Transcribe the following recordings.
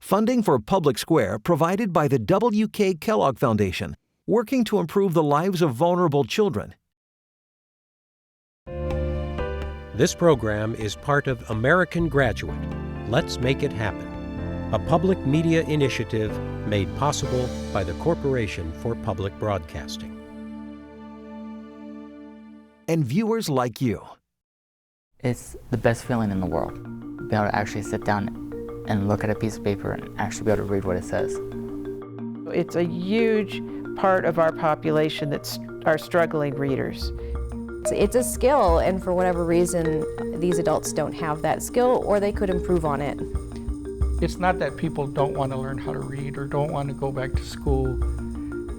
Funding for Public Square provided by the W.K. Kellogg Foundation, working to improve the lives of vulnerable children. This program is part of American Graduate. Let's make it happen. A public media initiative made possible by the Corporation for Public Broadcasting. And viewers like you. It's the best feeling in the world, be able to actually sit down and look at a piece of paper and actually be able to read what it says. It's a huge part of our population that are struggling readers. It's a skill, and for whatever reason, these adults don't have that skill, or they could improve on it. It's not that people don't want to learn how to read or don't want to go back to school.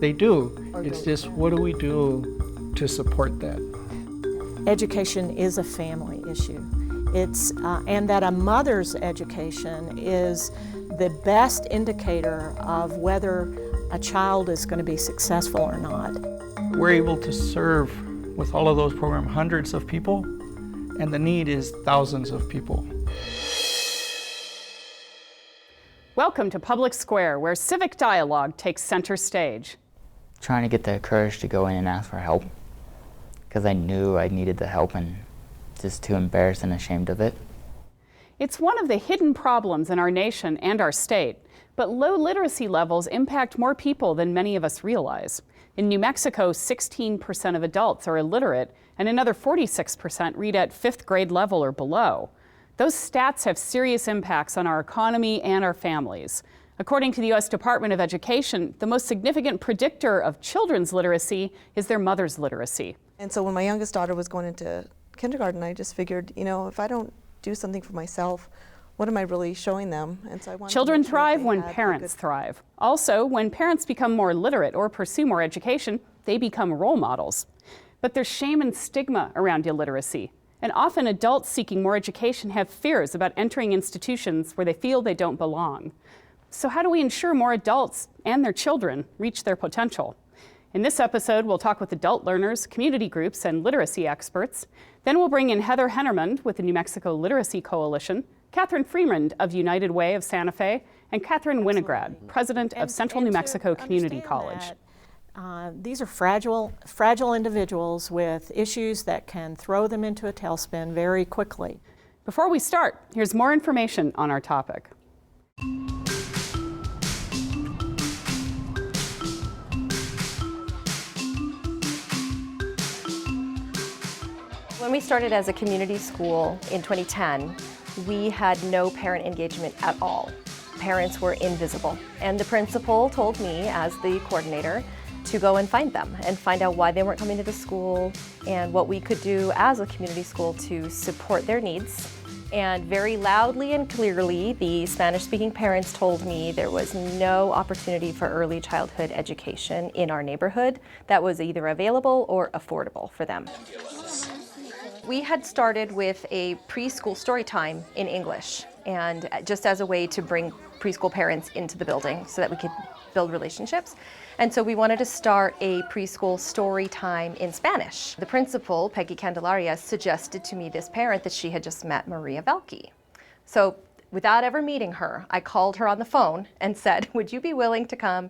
They do. It's just, what do we do to support that? Education is a family issue. And that a mother's education is the best indicator of whether a child is going to be successful or not. We're able to serve with all of those programs hundreds of people, and the need is thousands of people. Welcome to Public Square, where civic dialogue takes center stage. Trying to get the courage to go in and ask for help, because I knew I needed the help and just too embarrassed and ashamed of it. It's one of the hidden problems in our nation and our state, but low literacy levels impact more people than many of us realize. In New Mexico, 16% of adults are illiterate, and another 46% read at 5th grade level or below. Those stats have serious impacts on our economy and our families. According to the U.S. Department of Education, the most significant predictor of children's literacy is their mother's literacy. And so when my youngest daughter was going into kindergarten, I just figured, if I don't do something for myself, what am I really showing them? And so I wanted Children thrive when parents thrive. Also, when parents become more literate or pursue more education, they become role models. But there's shame and stigma around illiteracy. And often adults seeking more education have fears about entering institutions where they feel they don't belong. So how do we ensure more adults and their children reach their potential? In this episode, we'll talk with adult learners, community groups, and literacy experts. Then we'll bring in Heather Hennerman with the New Mexico Literacy Coalition, Catherine Freeman of United Way of Santa Fe, and Catherine Winograd, president of Central New Mexico Community College. These are fragile individuals with issues that can throw them into a tailspin very quickly. Before we start, here's more information on our topic. When we started as a community school in 2010, we had no parent engagement at all. Parents were invisible. And the principal told me, as the coordinator, to go and find them and find out why they weren't coming to the school and what we could do as a community school to support their needs. And very loudly and clearly, the Spanish-speaking parents told me there was no opportunity for early childhood education in our neighborhood that was either available or affordable for them. We had started with a preschool story time in English, and just as a way to bring preschool parents into the building so that we could build relationships. And so we wanted to start a preschool story time in Spanish. The principal, Peggy Candelaria, suggested to me this parent that she had just met Maria Velke. So without ever meeting her, I called her on the phone and said, would you be willing to come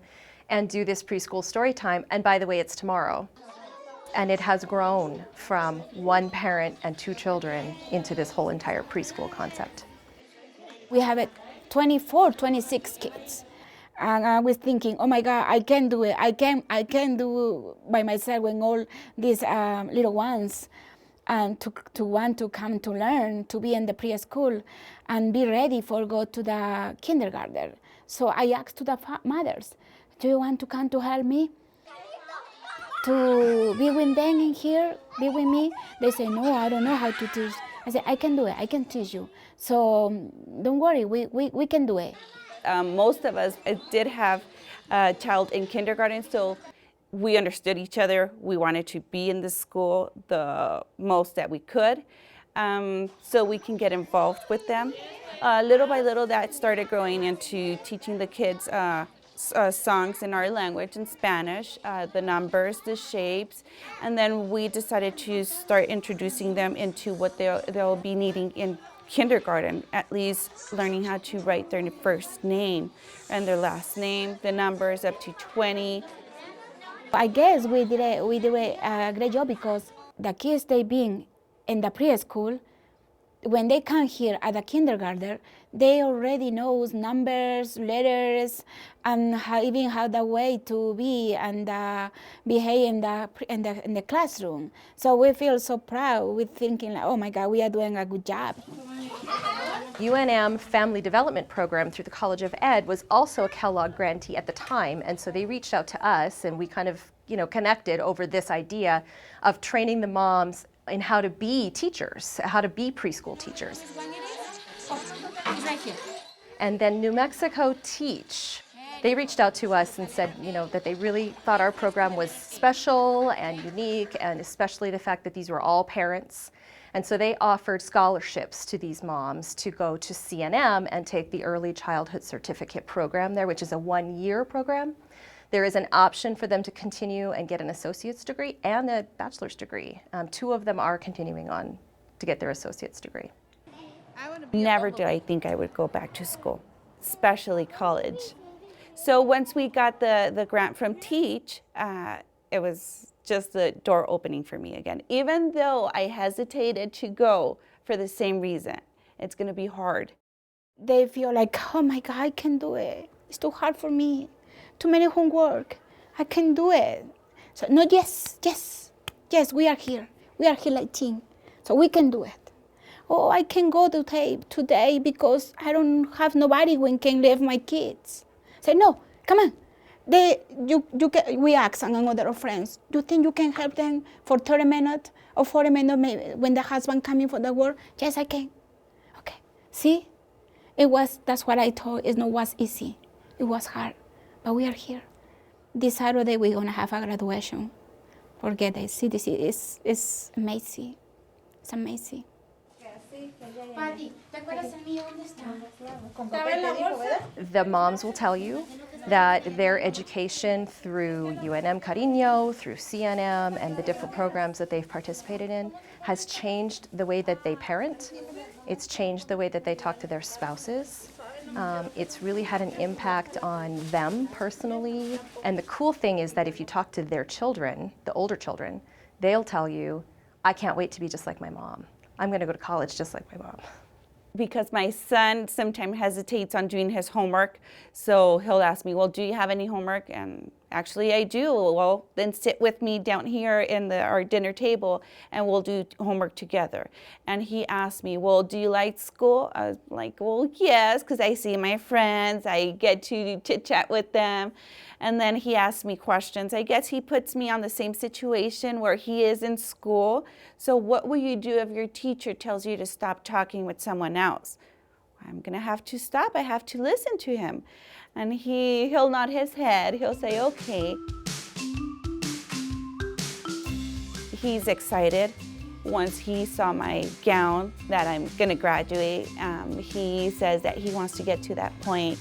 and do this preschool story time? And by the way, it's tomorrow. And it has grown from one parent and 2 children into this whole entire preschool concept. We have 24, 26 kids. And I was thinking, oh my God, I can do it. I can do by myself when all these little ones to want to come to learn, to be in the preschool and be ready for go to the kindergarten. So I asked to the mothers, do you want to come to help me? To be with them in here, be with me? They say, no, I don't know how to teach. I said, I can do it, I can teach you. So don't worry, we can do it. Most of us did have a child in kindergarten, so we understood each other. We wanted to be in the school the most that we could, so we can get involved with them. Little by little, that started growing into teaching the kids songs in our language in Spanish, the numbers, the shapes, and then we decided to start introducing them into what they'll be needing in kindergarten, at least learning how to write their first name and their last name, the numbers up to 20. I guess we did a great job because the kids, they being in the preschool, when they come here at the kindergarten, they already knows numbers, letters, and even how the way to be and behave in the classroom. So we feel so proud. We're thinking like, oh my God, we are doing a good job. UNM Family Development Program through the College of Ed was also a Kellogg grantee at the time, and so they reached out to us, and we kind of, connected over this idea of training the moms in how to be teachers, how to be preschool teachers. And then New Mexico Teach, they reached out to us and said, that they really thought our program was special and unique, and especially the fact that these were all parents. And so they offered scholarships to these moms to go to CNM and take the Early Childhood Certificate program there, which is a 1-year program. There is an option for them to continue and get an associate's degree and a bachelor's degree. 2 of them are continuing on to get their associate's degree. Never did I think I would go back to school, especially college. So once we got the grant from Teach, it was just the door opening for me again. Even though I hesitated to go for the same reason, it's gonna be hard. They feel like, oh my God, I can do it. It's too hard for me. Too many homework. I can do it. So no, yes, we are here. We are here like team. So we can do it. Oh, I can go today because I don't have nobody who can leave my kids. Say, no, come on. We ask another friends, you think you can help them for 30 minutes or 40 minutes maybe when the husband coming for the work? Yes, I can. Okay, see? That's what I thought, was easy. It was hard, but we are here. This Saturday we're gonna have a graduation. Forget it, see, this is amazing. It's amazing. The moms will tell you that their education through UNM Cariño, through CNM, and the different programs that they've participated in has changed the way that they parent. It's changed the way that they talk to their spouses. It's really had an impact on them personally. And the cool thing is that if you talk to their children, the older children, they'll tell you, I can't wait to be just like my mom. I'm going to go to college just like my mom. Because my son sometimes hesitates on doing his homework, so he'll ask me, well, do you have any homework? And actually I do. Well, then sit with me down here in our dinner table and we'll do homework together. And he asked me, well, do you like school? I was like, well, yes, because I see my friends, I get to chit-chat with them. And then he asked me questions. I guess he puts me on the same situation where he is in school. So what will you do if your teacher tells you to stop talking with someone else? I'm gonna have to stop. I have to listen to him. And he'll nod his head. He'll say, okay. He's excited. Once he saw my gown that I'm gonna graduate, he says that he wants to get to that point.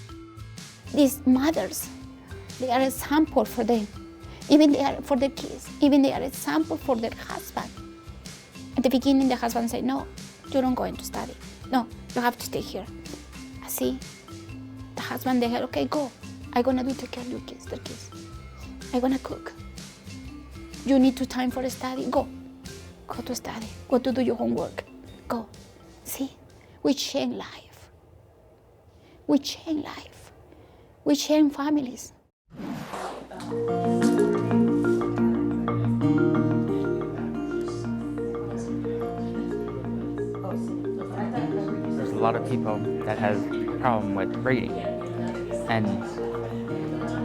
These mothers, they are a example for them. Even they are for their kids. Even they are a example for their husband. At the beginning, the husband said, no, you don't go into study. No, you have to stay here. I see. The husband, they said, okay, go. I'm gonna take care of your kids, their kids. I'm gonna cook. You need time for study, go. Go to study, go to do your homework, go. See, we change life. We change life. We change families. There's a lot of people that have a problem with reading, and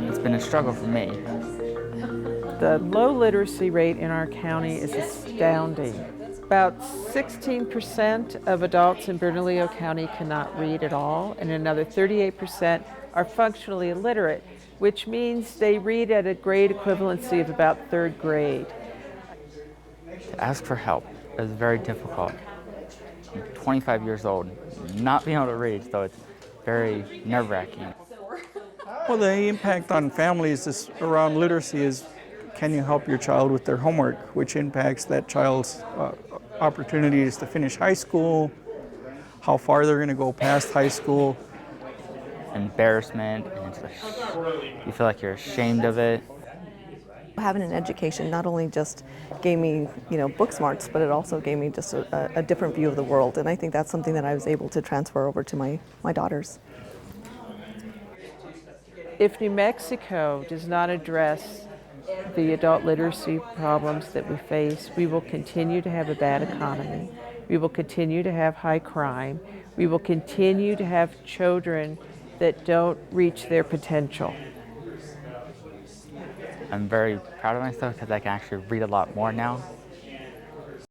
it's been a struggle for me. The low literacy rate in our county is astounding. About 16% of adults in Bernalillo County cannot read at all, and another 38% are functionally illiterate, which means they read at a grade equivalency of about 3rd grade. To ask for help is very difficult. I'm 25 years old, not being able to read, so it's very nerve-wracking. Well, the impact on families around literacy is, can you help your child with their homework, which impacts that child's opportunities to finish high school, how far they're going to go past high school. Embarrassment, and it's like, you feel like you're ashamed of it. Having an education not only just gave me, book smarts, but it also gave me just a different view of the world. And I think that's something that I was able to transfer over to my daughters. If New Mexico does not address the adult literacy problems that we face, we will continue to have a bad economy. We will continue to have high crime. We will continue to have children that don't reach their potential. I'm very proud of myself because I can actually read a lot more now.